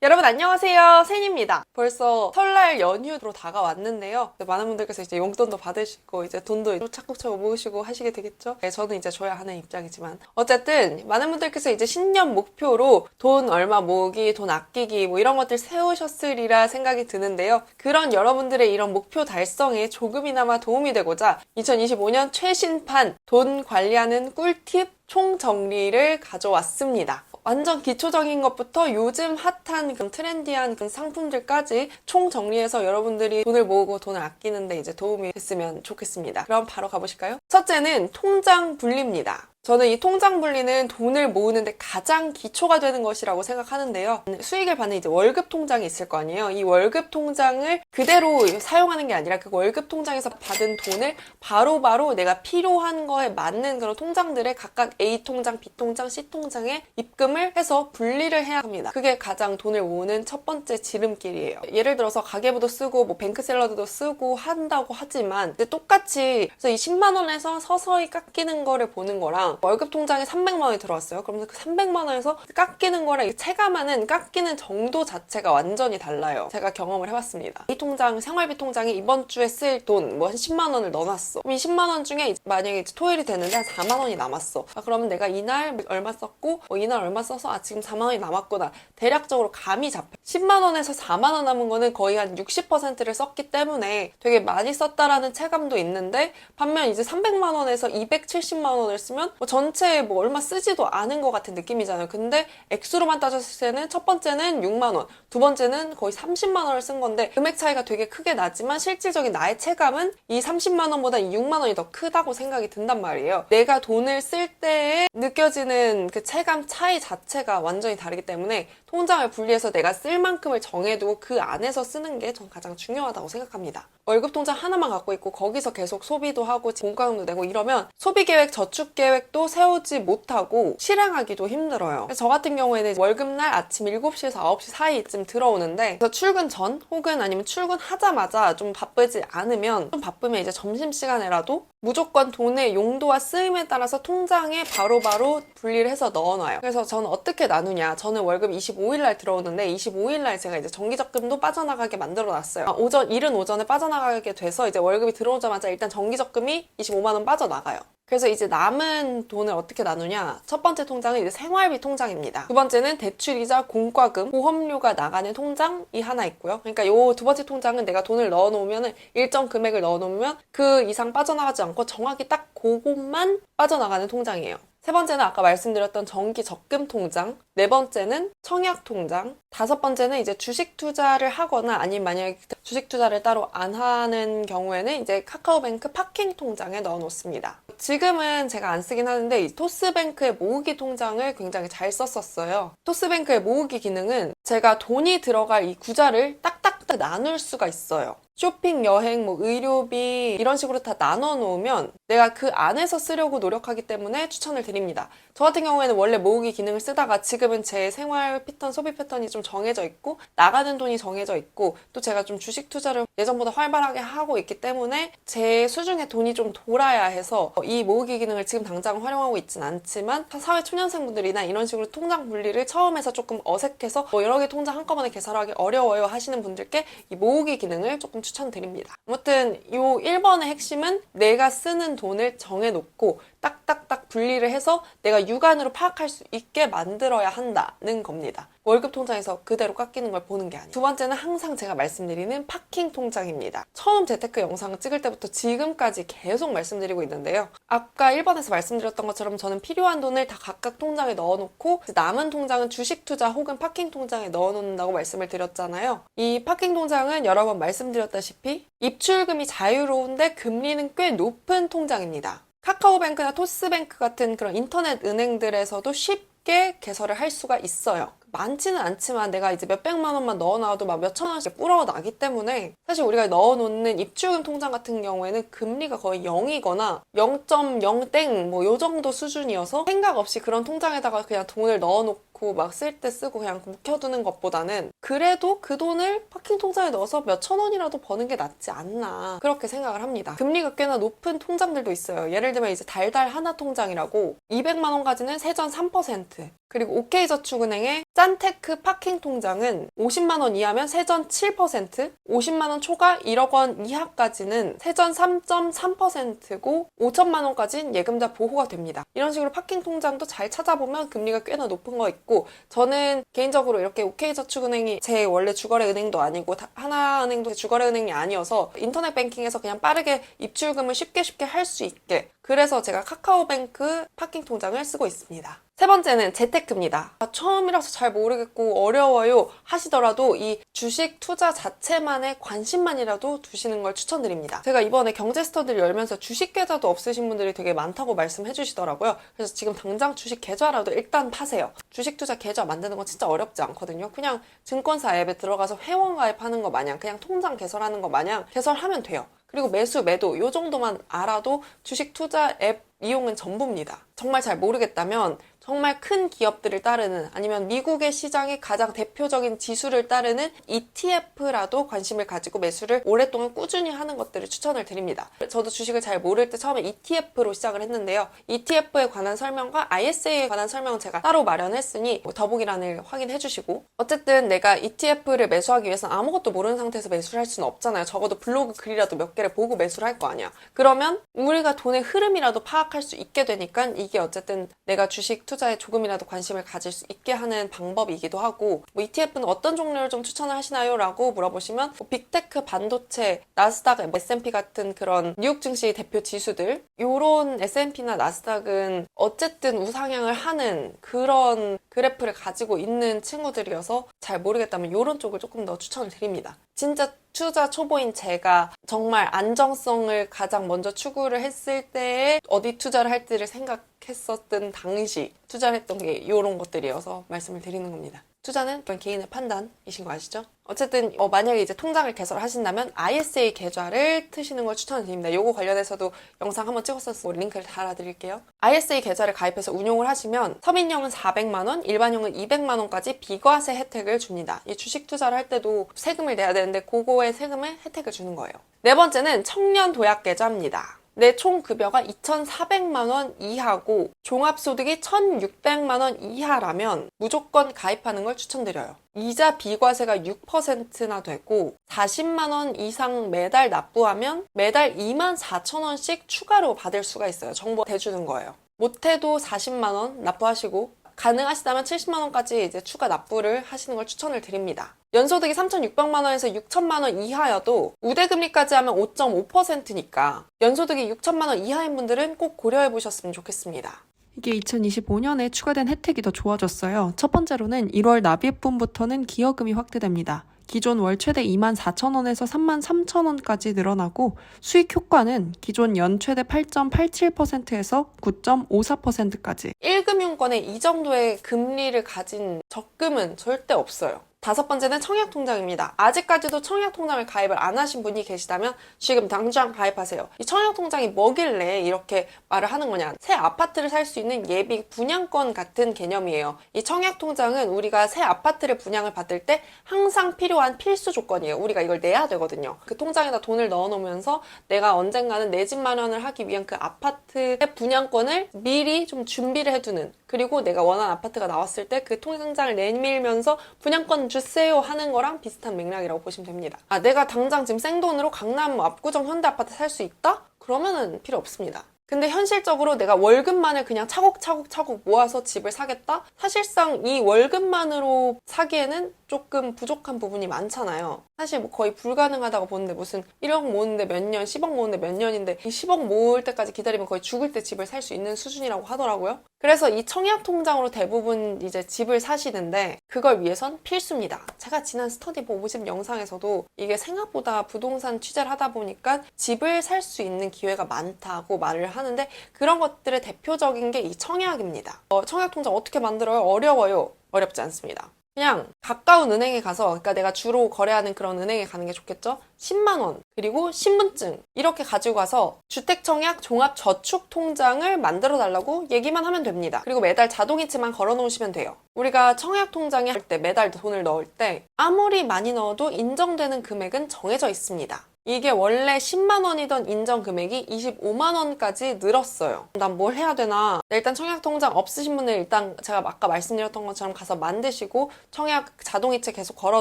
여러분 안녕하세요. 센입니다. 벌써 설날 연휴로 다가왔는데요. 많은 분들께서 이제 용돈도 받으시고 이제 돈도 차곡차곡 모으시고 하시게 되겠죠. 네, 저는 이제 줘야 하는 입장이지만 어쨌든 많은 분들께서 이제 신년 목표로 돈 얼마 모으기, 돈 아끼기 뭐 이런 것들 세우셨으리라 생각이 드는데요. 그런 여러분들의 이런 목표 달성에 조금이나마 도움이 되고자 2025년 최신판 돈 관리하는 꿀팁 총정리를 가져왔습니다. 완전 기초적인 것부터 요즘 핫한 그런 트렌디한 그런 상품들까지 총정리해서 여러분들이 돈을 모으고 돈을 아끼는데 이제 도움이 됐으면 좋겠습니다. 그럼 바로 가보실까요? 첫째는 통장 분리입니다. 저는 이 통장 분리는 돈을 모으는데 가장 기초가 되는 것이라고 생각하는데요. 수익을 받는 이제 월급 통장이 있을 거 아니에요. 이 월급 통장을 그대로 사용하는 게 아니라 그 월급 통장에서 받은 돈을 바로바로 내가 필요한 거에 맞는 그런 통장들에 각각 A 통장, B 통장, C 통장에 입금을 해서 분리를 해야 합니다. 그게 가장 돈을 모으는 첫 번째 지름길이에요. 예를 들어서 가계부도 쓰고 뭐 뱅크샐러드도 쓰고 한다고 하지만 똑같이 그래서 이 10만 원에서 서서히 깎이는 거를 보는 거랑 월급 통장에 300만 원이 들어왔어요. 그러면 그 300만 원에서 깎이는 거랑 체감하는 깎이는 정도 자체가 완전히 달라요. 제가 경험을 해봤습니다. 이 통장, 생활비 통장에 이번 주에 쓸 돈, 뭐 한 10만 원을 넣어놨어. 그럼 이 10만 원 중에 만약에 토요일이 됐는데 한 4만 원이 남았어. 그러면 내가 이날 얼마 썼고, 이날 얼마 써서 지금 4만 원이 남았구나. 대략적으로 감이 잡혀. 10만 원에서 4만 원 남은 거는 거의 한 60%를 썼기 때문에 되게 많이 썼다라는 체감도 있는데 반면 이제 300만 원에서 270만 원을 쓰면 전체에 뭐 얼마 쓰지도 않은 것 같은 느낌이잖아요. 근데 액수로만 따졌을 때는 첫 번째는 6만 원, 두 번째는 거의 30만 원을 쓴 건데 금액 차이가 되게 크게 나지만 실질적인 나의 체감은 이 30만 원보다 이 6만 원이 더 크다고 생각이 든단 말이에요. 내가 돈을 쓸 때에 느껴지는 그 체감 차이 자체가 완전히 다르기 때문에 통장을 분리해서 내가 쓸 만큼을 정해두고 그 안에서 쓰는 게 전 가장 중요하다고 생각합니다. 월급 통장 하나만 갖고 있고 거기서 계속 소비도 하고 공과금도 내고 이러면 소비계획, 저축계획도 세우지 못하고 실행하기도 힘들어요. 그래서 저 같은 경우에는 월급날 아침 7시에서 9시 사이쯤 들어오는데 그래서 출근 전 혹은 아니면 출근하자마자 좀 바쁘지 않으면 좀 바쁘면 이제 점심시간에라도 무조건 돈의 용도와 쓰임에 따라서 통장에 바로바로 분리를 해서 넣어놔요. 그래서 저는 어떻게 나누냐. 저는 월급 25일날 들어오는데 25일날 제가 이제 정기적금도 빠져나가게 만들어놨어요. 이른 오전에 빠져나가게 돼서 이제 월급이 들어오자마자 일단 정기적금이 25만 원 빠져나가요. 그래서 이제 남은 돈을 어떻게 나누냐. 첫 번째 통장은 이제 생활비 통장입니다. 두 번째는 대출이자 공과금, 보험료가 나가는 통장이 하나 있고요. 그러니까 요 두 번째 통장은 내가 돈을 넣어놓으면 일정 금액을 넣어놓으면 그 이상 빠져나가지 않고 정확히 딱 그것만 빠져나가는 통장이에요. 세 번째는 아까 말씀드렸던 정기 적금 통장, 네 번째는 청약 통장, 다섯 번째는 이제 주식 투자를 하거나 아니면 만약에 주식 투자를 따로 안 하는 경우에는 이제 카카오뱅크 파킹 통장에 넣어 놓습니다. 지금은 제가 안 쓰긴 하는데 이 토스뱅크의 모으기 통장을 굉장히 잘 썼었어요. 토스뱅크의 모으기 기능은 제가 돈이 들어갈 이 구자를 딱딱딱 나눌 수가 있어요. 쇼핑, 여행, 뭐 의료비 이런 식으로 다 나눠 놓으면 내가 그 안에서 쓰려고 노력하기 때문에 추천을 드립니다. 저 같은 경우에는 원래 모으기 기능을 쓰다가 지금은 제 생활 패턴, 소비 패턴이 좀 정해져 있고 나가는 돈이 정해져 있고 또 제가 좀 주식 투자를 예전보다 활발하게 하고 있기 때문에 제 수중에 돈이 좀 돌아야 해서 이 모으기 기능을 지금 당장 활용하고 있진 않지만 사회 초년생분들이나 이런 식으로 통장 분리를 처음에서 조금 어색해서 여러 개 통장 한꺼번에 개설하기 어려워요 하시는 분들께 이 모으기 기능을 조금 추천드립니다. 아무튼 이 1번의 핵심은 내가 쓰는 돈을 정해놓고 딱딱딱 분리를 해서 내가 육안으로 파악할 수 있게 만들어야 한다는 겁니다. 월급 통장에서 그대로 깎이는 걸 보는 게 아니에요. 두 번째는 항상 제가 말씀드리는 파킹 통장입니다. 처음 재테크 영상을 찍을 때부터 지금까지 계속 말씀드리고 있는데요. 아까 1번에서 말씀드렸던 것처럼 저는 필요한 돈을 다 각각 통장에 넣어놓고 남은 통장은 주식 투자 혹은 파킹 통장에 넣어놓는다고 말씀을 드렸잖아요. 이 파킹 통장은 여러 번 말씀드렸다시피 입출금이 자유로운데 금리는 꽤 높은 통장입니다. 카카오뱅크나 토스뱅크 같은 그런 인터넷 은행들에서도 쉽게 개설을 할 수가 있어요. 많지는 않지만 내가 이제 몇백만 원만 넣어놔도 막 몇천 원씩 불어나기 때문에 사실 우리가 넣어놓는 입출금 통장 같은 경우에는 금리가 거의 0이거나 0.0땡 뭐 요 정도 수준이어서 생각 없이 그런 통장에다가 그냥 돈을 넣어놓고 넣고 막 쓸 때 쓰고 그냥 묵혀두는 것보다는 그래도 그 돈을 파킹 통장에 넣어서 몇천 원이라도 버는 게 낫지 않나 그렇게 생각을 합니다. 금리가 꽤나 높은 통장들도 있어요. 예를 들면 이제 달달 하나 통장이라고 200만 원까지는 세전 3%, 그리고 OK저축은행의 짠테크 파킹 통장은 50만 원 이하면 세전 7%, 50만 원 초과 1억 원 이하까지는 세전 3.3%고 5천만 원까지는 예금자 보호가 됩니다. 이런 식으로 파킹 통장도 잘 찾아보면 금리가 꽤나 높은 거 있고, 저는 개인적으로 이렇게 OK저축은행이 제 원래 주거래 은행도 아니고 하나은행도 주거래 은행이 아니어서 인터넷 뱅킹에서 그냥 빠르게 입출금을 쉽게 할 수 있게, 그래서 제가 카카오뱅크 파킹 통장을 쓰고 있습니다. 세 번째는 재테크입니다. 처음이라서 잘 모르겠고 어려워요 하시더라도 이 주식 투자 자체만의 관심만이라도 두시는 걸 추천드립니다. 제가 이번에 경제스터디를 열면서 주식 계좌도 없으신 분들이 되게 많다고 말씀해 주시더라고요. 그래서 지금 당장 주식 계좌라도 일단 파세요. 주식 투자 계좌 만드는 건 진짜 어렵지 않거든요. 그냥 증권사 앱에 들어가서 회원 가입하는 거 마냥, 그냥 통장 개설하는 거 마냥 개설하면 돼요. 그리고 매수, 매도 요 정도만 알아도 주식 투자 앱 이용은 전부입니다. 정말 잘 모르겠다면 정말 큰 기업들을 따르는, 아니면 미국의 시장의 가장 대표적인 지수를 따르는 ETF라도 관심을 가지고 매수를 오랫동안 꾸준히 하는 것들을 추천을 드립니다. 저도 주식을 잘 모를 때 처음에 ETF로 시작을 했는데요. ETF에 관한 설명과 ISA에 관한 설명은 제가 따로 마련했으니 더보기란을 확인해 주시고, 어쨌든 내가 ETF를 매수하기 위해서는 아무것도 모르는 상태에서 매수를 할 수는 없잖아요. 적어도 블로그 글이라도 몇 개를 보고 매수를 할 거 아니야. 그러면 우리가 돈의 흐름이라도 파악할 수 있게 되니까 이게 어쨌든 내가 주식 투자에 조금이라도 관심을 가질 수 있게 하는 방법이기도 하고, ETF는 어떤 종류를 좀 추천을 하시나요? 라고 물어보시면 빅테크, 반도체, 나스닥, S&P 같은 그런 뉴욕 증시 대표 지수들, 요런 S&P나 나스닥은 어쨌든 우상향을 하는 그런 그래프를 가지고 있는 친구들이어서 잘 모르겠다면 요런 쪽을 조금 더 추천을 드립니다. 진짜 투자 초보인 제가 정말 안정성을 가장 먼저 추구를 했을 때에 어디 투자를 할지를 생각했었던 당시 투자를 했던 게 이런 것들이어서 말씀을 드리는 겁니다. 투자는 개인의 판단이신 거 아시죠? 어쨌든 만약에 이제 통장을 개설하신다면 ISA 계좌를 트시는 걸 추천드립니다. 요거 관련해서도 영상 한번 찍었었고 링크를 달아드릴게요. ISA 계좌를 가입해서 운용을 하시면 서민형은 400만 원, 일반형은 200만 원까지 비과세 혜택을 줍니다. 이 주식 투자를 할 때도 세금을 내야 되는데 그거의 세금의 혜택을 주는 거예요. 네 번째는 청년 도약 계좌입니다. 내 총 급여가 2,400만 원 이하고 종합소득이 1,600만 원 이하라면 무조건 가입하는 걸 추천드려요. 이자 비과세가 6%나 되고 40만 원 이상 매달 납부하면 매달 24,000원씩 추가로 받을 수가 있어요. 정보 대주는 거예요. 못해도 40만 원 납부하시고 가능하시다면 70만 원까지 이제 추가 납부를 하시는 걸 추천을 드립니다. 연소득이 3,600만 원에서 6천만 원 이하여도 우대금리까지 하면 5.5%니까 연소득이 6천만 원 이하인 분들은 꼭 고려해 보셨으면 좋겠습니다. 이게 2025년에 추가된 혜택이 더 좋아졌어요. 첫 번째로는 1월 납입분부터는 기여금이 확대됩니다. 기존 월 최대 24,000원에서 33,000원까지 늘어나고 수익 효과는 기존 연 최대 8.87%에서 9.54%까지. 1금융권에 이 정도의 금리를 가진 적금은 절대 없어요. 다섯 번째는 청약통장입니다. 아직까지도 청약통장을 가입을 안 하신 분이 계시다면 지금 당장 가입하세요. 이 청약통장이 뭐길래 이렇게 말을 하는 거냐. 새 아파트를 살 수 있는 예비 분양권 같은 개념이에요. 이 청약통장은 우리가 새 아파트를 분양을 받을 때 항상 필요한 필수 조건이에요. 우리가 이걸 내야 되거든요. 그 통장에다 돈을 넣어놓으면서 내가 언젠가는 내 집 마련을 하기 위한 그 아파트의 분양권을 미리 좀 준비를 해두는, 그리고 내가 원하는 아파트가 나왔을 때 그 통장을 내밀면서 분양권 주세요 하는 거랑 비슷한 맥락이라고 보시면 됩니다. 내가 당장 지금 생돈으로 강남 압구정 현대아파트 살 수 있다? 그러면은 필요 없습니다. 근데 현실적으로 내가 월급만을 그냥 차곡차곡 모아서 집을 사겠다? 사실상 이 월급만으로 사기에는 조금 부족한 부분이 많잖아요. 사실 뭐 거의 불가능하다고 보는데 무슨 1억 모으는데 몇 년, 10억 모으는데 몇 년인데 이 10억 모을 때까지 기다리면 거의 죽을 때 집을 살 수 있는 수준이라고 하더라고요. 그래서 이 청약통장으로 대부분 이제 집을 사시는데 그걸 위해선 필수입니다. 제가 지난 스터디보 50 영상에서도 이게 생각보다 부동산 취재를 하다 보니까 집을 살 수 있는 기회가 많다고 말을 하는데 그런 것들의 대표적인 게 이 청약입니다. 청약통장 어떻게 만들어요? 어려워요? 어렵지 않습니다. 그냥 가까운 은행에 가서, 그러니까 내가 주로 거래하는 그런 은행에 가는 게 좋겠죠? 10만 원, 그리고 신분증 이렇게 가지고 가서 주택청약 종합저축통장을 만들어 달라고 얘기만 하면 됩니다. 그리고 매달 자동이체만 걸어 놓으시면 돼요. 우리가 청약통장에 할 때 매달 돈을 넣을 때 아무리 많이 넣어도 인정되는 금액은 정해져 있습니다. 이게 원래 10만 원이던 인정 금액이 25만 원까지 늘었어요. 난 뭘 해야 되나? 일단 청약통장 없으신 분들 일단 제가 아까 말씀드렸던 것처럼 가서 만드시고 청약 자동이체 계속 걸어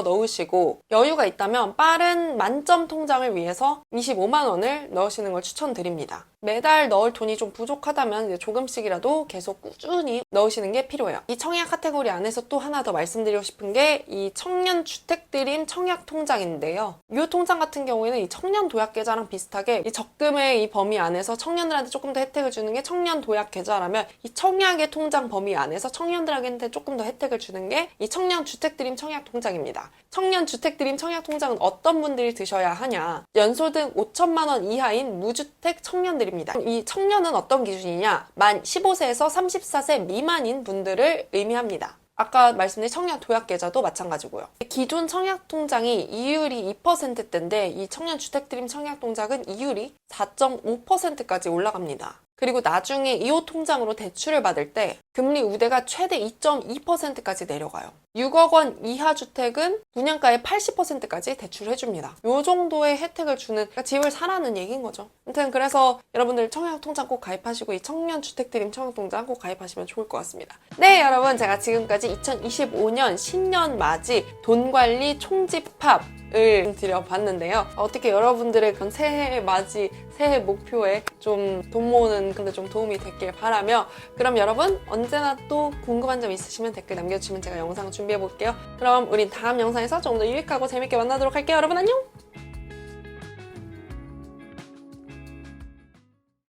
넣으시고 여유가 있다면 빠른 만점 통장을 위해서 25만 원을 넣으시는 걸 추천드립니다. 매달 넣을 돈이 좀 부족하다면 이제 조금씩이라도 계속 꾸준히 넣으시는 게 필요해요. 이 청약 카테고리 안에서 또 하나 더 말씀드리고 싶은 게 이 청년 주택드림 청약 통장인데요. 이 통장 같은 경우에는 이 청년 도약 계좌랑 비슷하게 이 적금의 이 범위 안에서 청년들한테 조금 더 혜택을 주는 게 청년 도약 계좌라면 이 청약의 통장 범위 안에서 청년들한테 조금 더 혜택을 주는 게 이 청년 주택드림 청약 통장입니다. 청년 주택드림 청약 통장은 어떤 분들이 드셔야 하냐? 연소득 5천만 원 이하인 무주택 청년들입니다. 이 청년은 어떤 기준이냐? 만 15세에서 34세 미만인 분들을 의미합니다. 아까 말씀드린 청약 도약 계좌도 마찬가지고요. 기존 청약 통장이 이율이 2%대인데 이 청년 주택드림 청약 통장은 이율이 4.5%까지 올라갑니다. 그리고 나중에 이 통장으로 대출을 받을 때 금리 우대가 최대 2.2%까지 내려가요. 6억 원 이하 주택은 분양가의 80%까지 대출해줍니다. 이 정도의 혜택을 주는, 그러니까 집을 사라는 얘기인 거죠. 아무튼 그래서 여러분들 청약통장 꼭 가입하시고 이 청년주택드림 청약통장 꼭 가입하시면 좋을 것 같습니다. 네, 여러분, 제가 지금까지 2025년 신년 맞이 돈관리 총집합을 드려봤는데요. 어떻게 여러분들의 그런 새해 맞이, 새해 목표에 좀 돈 모으는 근데 좀 도움이 됐길 바라며, 그럼 여러분 언제나 또 궁금한 점 있으시면 댓글 남겨주시면 제가 영상 준비해 볼게요. 그럼 우린 다음 영상에서 좀 더 유익하고 재밌게 만나도록 할게요. 여러분 안녕!